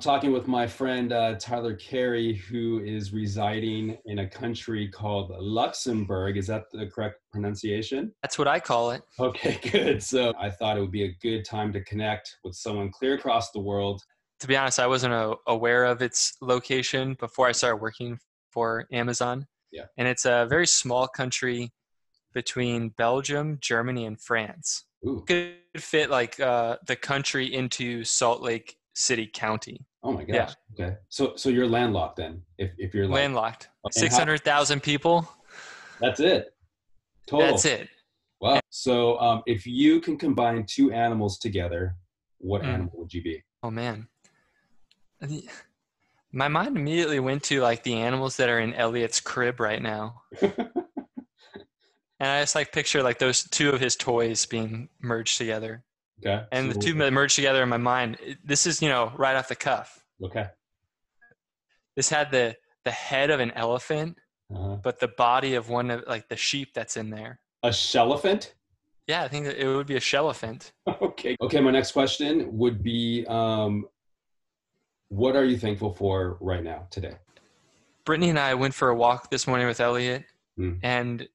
talking with my friend Tyler Carey, who is residing in a country called Luxembourg. Is that the correct pronunciation? That's what I call it. Okay, good. So I thought it would be a good time to connect with someone clear across the world. To be honest, I wasn't aware of its location before I started working for Amazon. Yeah. And it's a very small country between Belgium, Germany, and France. Ooh. Could fit like the country into Salt Lake City County. Oh my gosh. Yeah. Okay. So you're landlocked then, if you're like Landlocked. and 600,000 people. That's it. Total. That's it. Wow. So if you can combine two animals together, what animal would you be? Oh man. My mind immediately went to like the animals that are in Elliot's crib right now. And I just like picture like those two of his toys being merged together. Okay. And the two that merged together in my mind, this is, right off the cuff. Okay. This had the head of an elephant, but the body of one of like the sheep that's in there. A shelephant? Yeah, I think that it would be a shelephant. Okay. Okay, my next question would be, what are you thankful for right now, today? Brittany and I went for a walk this morning with Elliot, and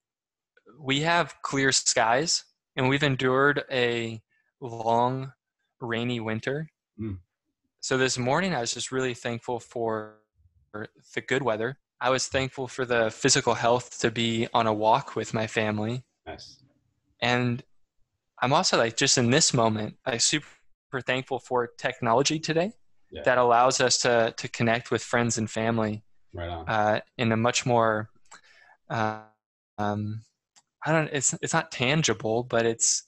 we have clear skies, and we've endured a long, rainy winter. So this morning, I was just really thankful for the good weather. I was thankful for the physical health to be on a walk with my family. Nice. And I'm also like, just in this moment, I'm super thankful for technology today that allows us to connect with friends and family right on. In a much more, it's not tangible, but it's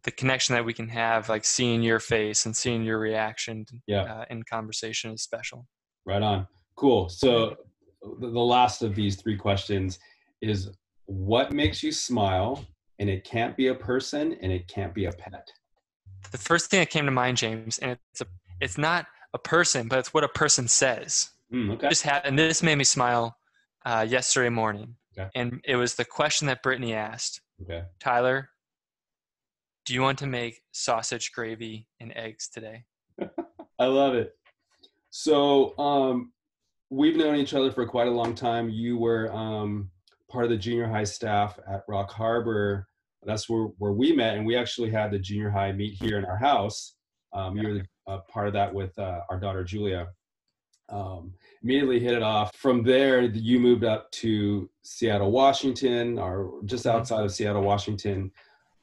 the connection that we can have, like seeing your face and seeing your reaction in conversation is special. Right on. Cool. So the last of these three questions is, what makes you smile? And it can't be a person and it can't be a pet. The first thing that came to mind, James, and it's not a person, but it's what a person says. Okay. And this made me smile yesterday morning. Okay. And it was the question that Brittany asked. Okay. Tyler, do you want to make sausage gravy and eggs today? I love it. So we've known each other for quite a long time. You were part of the junior high staff at Rock Harbor. That's where we met, and we actually had the junior high meet here in our house. You were part of that with our daughter Julia. Immediately hit it off. From there, you moved up to Seattle, Washington, or just outside of Seattle, Washington,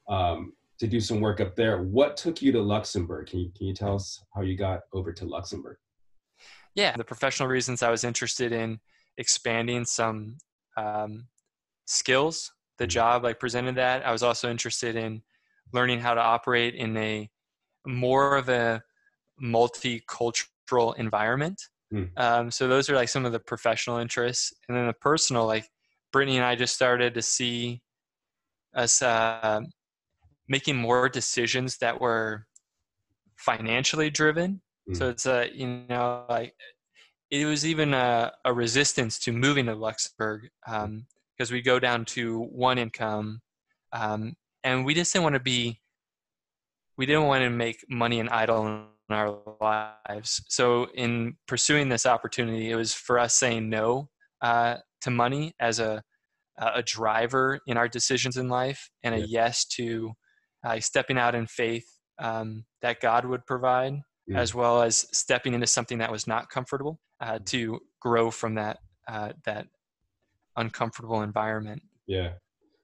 to do some work up there. What took you to Luxembourg? Can you tell us how you got over to Luxembourg? Yeah, the professional reasons I was interested in expanding some skills. The job presented that. I was also interested in learning how to operate in a more of a multicultural environment. So those are some of the professional interests. And then the personal, Brittany and I just started to see us making more decisions that were financially driven. So it's it was even a resistance to moving to Luxembourg because we go down to one income, and we just didn't want to make money an idol in our lives. So in pursuing this opportunity, it was for us saying no to money as a driver in our decisions in life, and a yes to stepping out in faith that God would provide, as well as stepping into something that was not comfortable to grow from that uncomfortable environment. Yeah.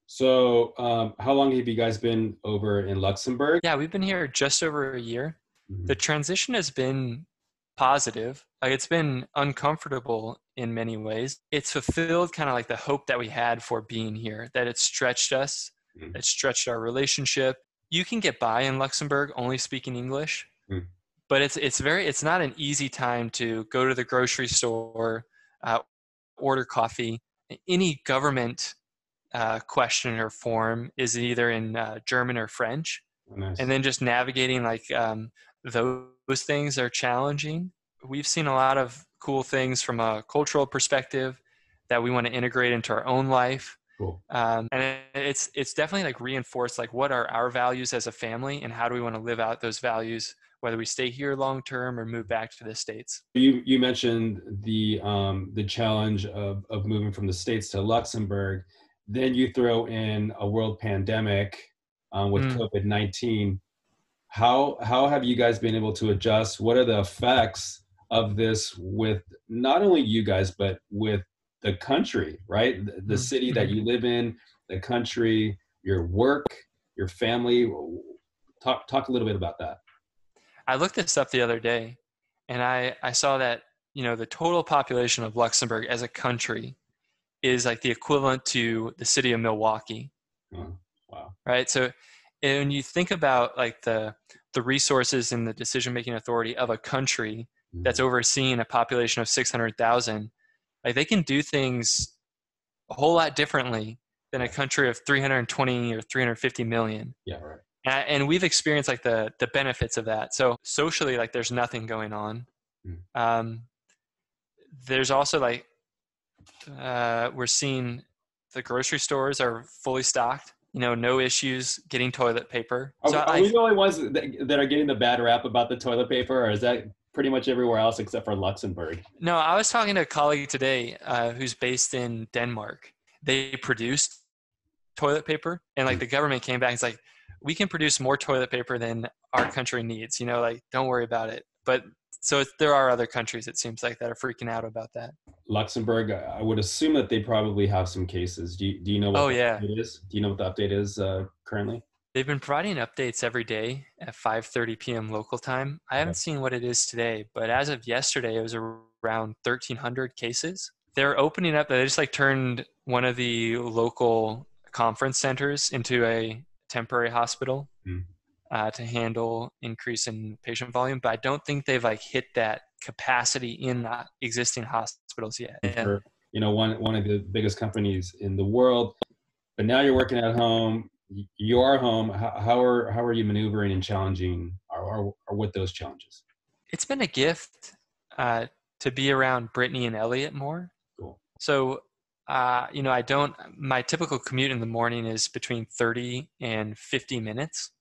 So how long have you guys been over in Luxembourg? Yeah, we've been here just over a year. The transition has been positive. It's been uncomfortable in many ways. It's fulfilled kind of the hope that we had for being here, that it stretched us, it stretched our relationship. You can get by in Luxembourg only speaking English, but it's not an easy time to go to the grocery store, order coffee. Any government question or form is either in German or French. Nice. And then just navigating those things are challenging. We've seen a lot of cool things from a cultural perspective that we want to integrate into our own life. Cool. And it's definitely reinforced what are our values as a family, and how do we want to live out those values whether we stay here long term or move back to the States. You mentioned the challenge of moving from the States to Luxembourg. Then you throw in a world pandemic with Mm. COVID-19. How have you guys been able to adjust? What are the effects of this with not only you guys, but with the country, right? The city that Mm-hmm. you live in, the country, your work, your family. Talk a little bit about that. I looked this up the other day, and I saw that, the total population of Luxembourg as a country is like the equivalent to the city of Milwaukee. Oh, wow. Right? So when you think about like the resources and the decision-making authority of a country that's overseeing a population of 600,000, like they can do things a whole lot differently than a country of 320 or 350 million. Yeah, right. And we've experienced like the benefits of that. So socially, like there's nothing going on. There's also like, we're seeing the grocery stores are fully stocked, no issues getting toilet paper. Are we the only ones that are getting the bad rap about the toilet paper, or is that pretty much everywhere else except for Luxembourg? No, I was talking to a colleague today who's based in Denmark. They produced toilet paper, and like the government came back and it's like, we can produce more toilet paper than our country needs, like don't worry about it. But so there are other countries, it seems like, that are freaking out about that. Luxembourg, I would assume that they probably have some cases. Do you know what update is? Do you know what the update is currently? They've been providing updates every day at 5:30 p.m. local time. I haven't seen what it is today, but as of yesterday, it was around 1,300 cases. They're opening up. They just like turned one of the local conference centers into a temporary hospital to handle increase in patient volume, but I don't think they've like hit that capacity in the existing hospitals yet. For, one of the biggest companies in the world, but now you're working at home. You are home. How are you maneuvering and challenging, or with those challenges? It's been a gift to be around Brittany and Elliot more. Cool. So, my typical commute in the morning is between 30 and 50 minutes.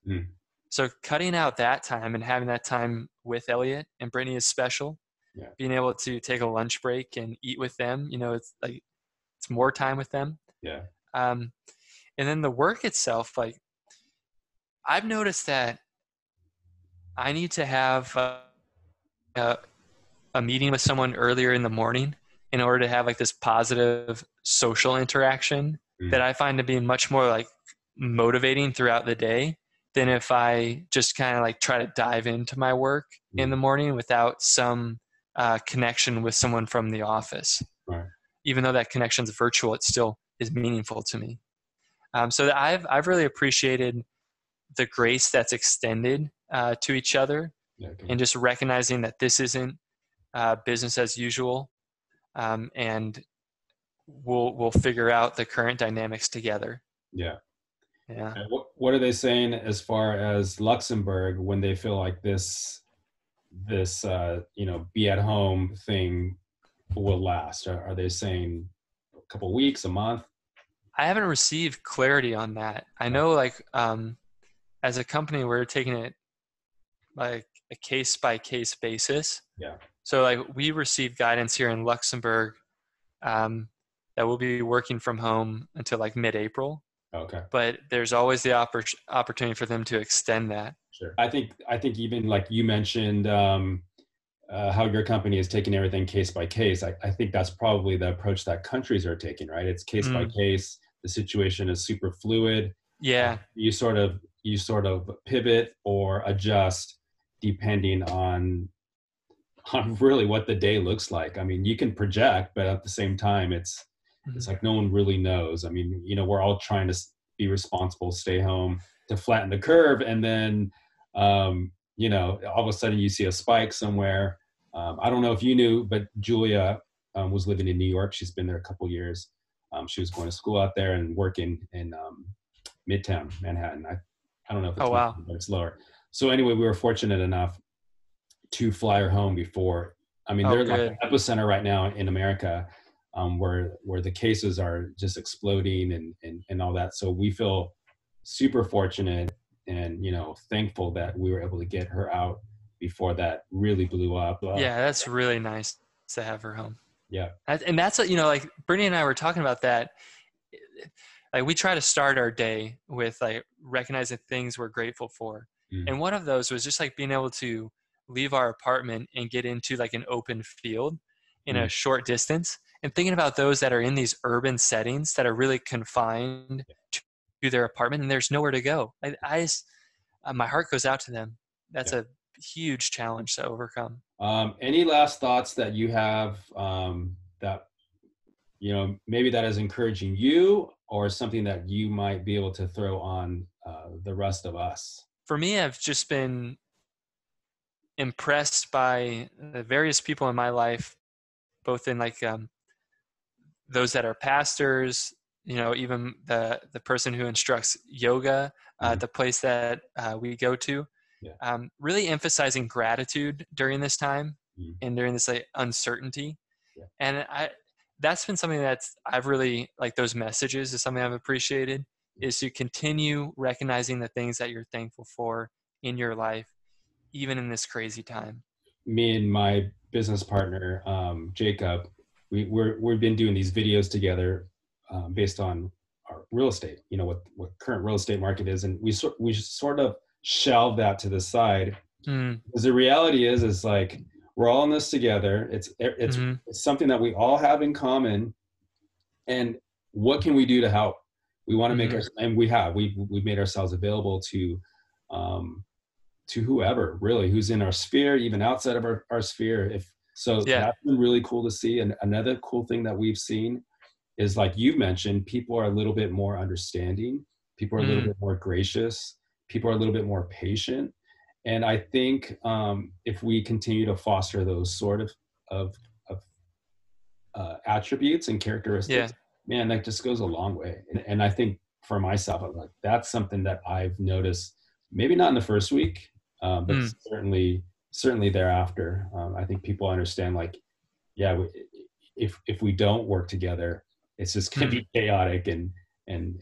So cutting out that time and having that time with Elliot and Brittany is special. Yeah. Being able to take a lunch break and eat with them, it's like, it's more time with them. Yeah. And then the work itself, like I've noticed that I need to have a meeting with someone earlier in the morning in order to have like this positive social interaction that I find to be much more like motivating throughout the day than if I just kind of like try to dive into my work in the morning without some connection with someone from the office. Right. Even though that connection is virtual, it still is meaningful to me. So I've really appreciated the grace that's extended to each other, and just recognizing that this isn't business as usual, and we'll figure out the current dynamics together. Yeah. Yeah. And what are they saying as far as Luxembourg when they feel like this be at home thing will last? Are they saying a couple weeks, a month? I haven't received clarity on that. I know like as a company, we're taking it like a case by case basis. Yeah. So like we receive guidance here in Luxembourg that we'll be working from home until like mid-April. Okay. But there's always the opportunity for them to extend that. Sure. I think even like you mentioned how your company is taking everything case by case. I think that's probably the approach that countries are taking, right? It's case by case. The situation is super fluid. Yeah. You sort of pivot or adjust depending on really what the day looks like. I mean, you can project, but at the same time, it's like no one really knows. I mean, we're all trying to be responsible, stay home to flatten the curve, and then all of a sudden you see a spike somewhere. I don't know if you knew, but Julia was living in New York. She's been there a couple years. She was going to school out there and working in Midtown Manhattan. I don't know if it's Manhattan, but it's lower. So anyway, we were fortunate enough to fly her home before. I mean, they're like an epicenter right now in America, where the cases are just exploding and all that. So we feel super fortunate and thankful that we were able to get her out before that really blew up. Yeah, that's really nice to have her home. Yeah. And that's, like Brittany and I were talking about that. Like we try to start our day with like recognizing things we're grateful for. Mm. And one of those was just like being able to leave our apartment and get into like an open field in a short distance, and thinking about those that are in these urban settings that are really confined to their apartment and there's nowhere to go. I just, my heart goes out to them. That's a huge challenge to overcome. Any last thoughts that you have that, maybe that is encouraging you, or something that you might be able to throw on the rest of us? For me, I've just been impressed by the various people in my life, both in like those that are pastors, even the person who instructs yoga at the place that we go to, really emphasizing gratitude during this time and during this like uncertainty. And that's been something I've really, like those messages is something I've appreciated, is to continue recognizing the things that you're thankful for in your life, even in this crazy time. Me and my business partner, Jacob, we've been doing these videos together based on our real estate, what current real estate market is. And we sort of shelved that to the side. Because the reality is like, we're all in this together. It's something that we all have in common. And what can we do to help? We want to make we've made ourselves available to whoever really who's in our sphere, even outside of our sphere. That's been really cool to see. And another cool thing that we've seen is, like you've mentioned, people are a little bit more understanding. People are a little bit more gracious. People are a little bit more patient. And I think if we continue to foster those sort of attributes and characteristics, man, that just goes a long way. And I think for myself, I'm like, that's something that I've noticed, maybe not in the first week, but certainly thereafter. I think people understand, like, if we don't work together, it's just going to be chaotic and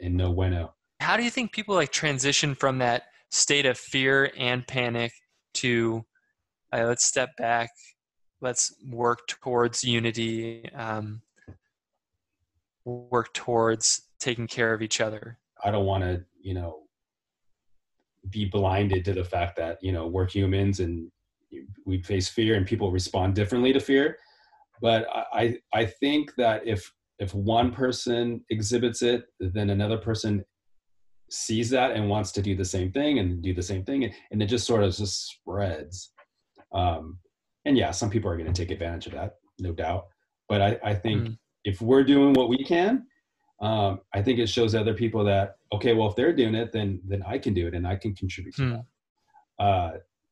no bueno. How do you think people like transition from that state of fear and panic to let's step back, let's work towards unity, work towards taking care of each other? I don't want to, be blinded to the fact that, we're humans and we face fear and people respond differently to fear. But I think that if one person exhibits it, then another person sees that and wants to do the same thing and do the same thing. And it just sort of just spreads. And some people are going to take advantage of that, no doubt. But I think if we're doing what we can, I think it shows other people that, okay, well, if they're doing it, then I can do it and I can contribute to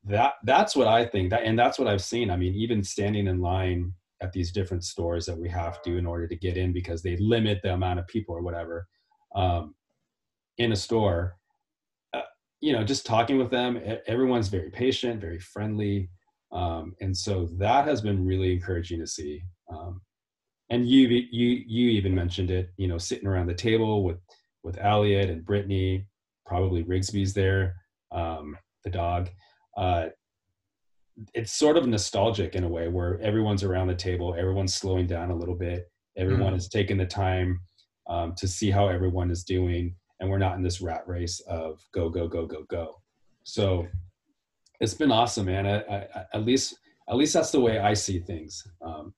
that. That's what I think, and that's what I've seen. I mean, even standing in line at these different stores that we have to in order to get in, because they limit the amount of people or whatever in a store, just talking with them, everyone's very patient, very friendly. And so that has been really encouraging to see. And you even mentioned it, sitting around the table with Elliot and Brittany, probably Rigsby's there, the dog. It's sort of nostalgic in a way, where everyone's around the table, everyone's slowing down a little bit, everyone is taking the time to see how everyone is doing, and we're not in this rat race of go, go, go, go, go. So it's been awesome, man. At least that's the way I see things. I'm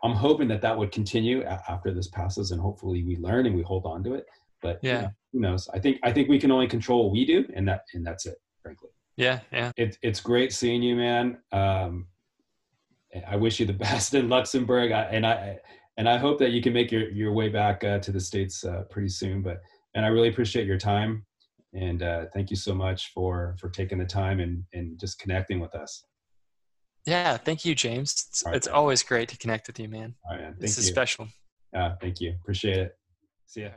hoping that would continue after this passes, and hopefully we learn and we hold on to it. But who knows? I think we can only control what we do, and that's it, frankly. Yeah. It's great seeing you, man. I wish you the best in Luxembourg, and I hope that you can make your way back to the States pretty soon. And I really appreciate your time, and thank you so much for taking the time and just connecting with us. Yeah, thank you, James. It's always great to connect with you, man. All right, man. This is special. Thank you. Appreciate it. See ya.